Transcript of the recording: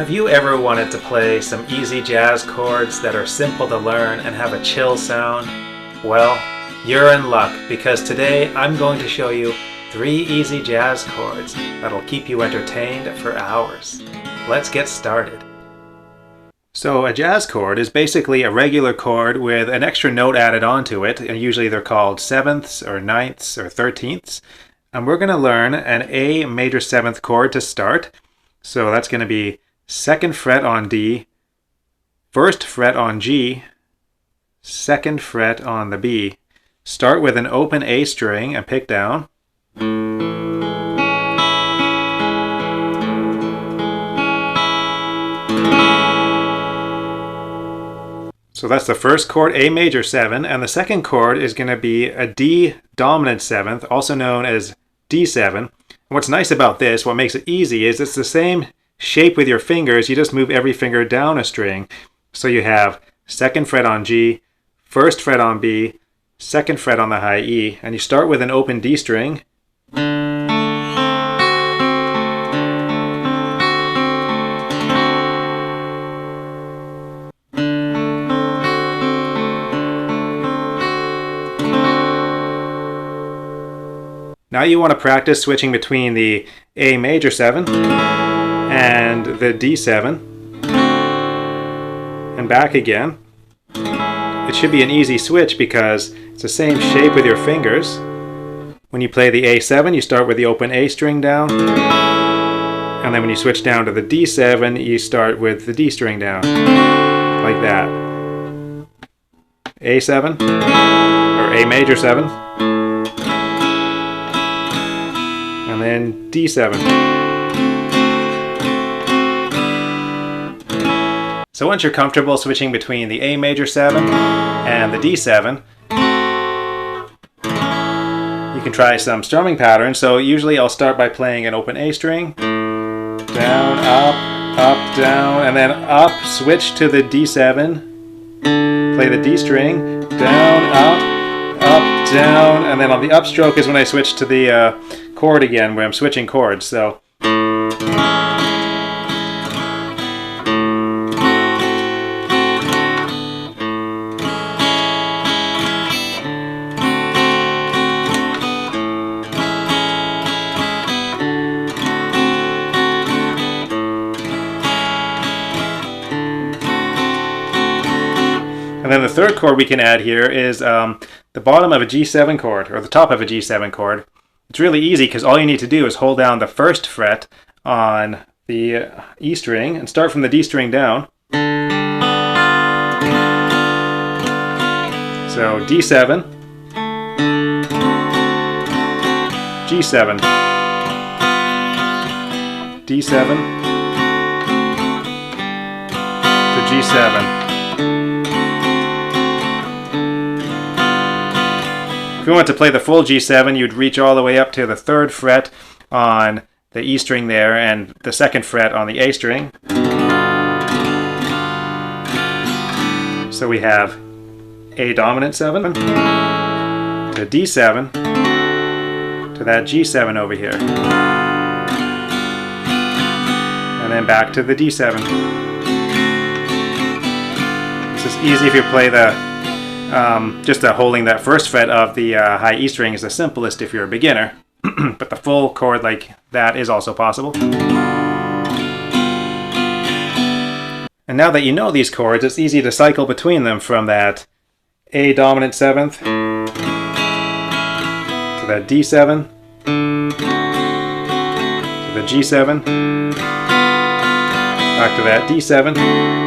Have you ever wanted to play some easy jazz chords that are simple to learn and have a chill sound? Well, you're in luck because today I'm going to show you 3 easy jazz chords that'll keep you entertained for hours. Let's get started. So a jazz chord is basically a regular chord with an extra note added onto it, and usually they're called 7ths or 9ths or 13ths. And we're going to learn an A major 7th chord to start. So that's going to be 2nd fret on D, 1st fret on G, 2nd fret on the B. Start with an open A string and pick down. So that's the first chord, A major 7, and the second chord is going to be a D dominant 7th, also known as D7. And what's nice about this, what makes it easy, is it's the same shape with your fingers. You just move every finger down a string. So you have 2nd fret on G, 1st fret on B, 2nd fret on the high E, and you start with an open D string. Now you want to practice switching between the A major 7 and the D7 and back again. It should be an easy switch because it's the same shape with your fingers. When you play the A7, you start with the open A string down, and then when you switch down to the D7, you start with the D string down, like that. A7, or A major 7, and then D7. So once you're comfortable switching between the A major 7 and the D7, you can try some strumming patterns. So usually I'll start by playing an open A string, down, up, down, and then up, switch to the D7, play the D string, down, up, down, and then on the upstroke is when I switch to the chord again, where I'm switching chords. So and then the third chord we can add here is the bottom of a G7 chord, or the top of a G7 chord. It's really easy because all you need to do is hold down the 1st fret on the E string and start from the D string down. So D7, G7, D7 to G7. If you want to play the full G7, you'd reach all the way up to the 3rd fret on the E string there and the 2nd fret on the A string. So we have A dominant 7 to D7 to that G7 over here. And then back to the D7. This is easy if you play the just holding that 1st fret of the high E string is the simplest if you're a beginner, but the full chord like that is also possible. And now that you know these chords, it's easy to cycle between them from that A dominant 7th to that D7 to the G7 back to that D7.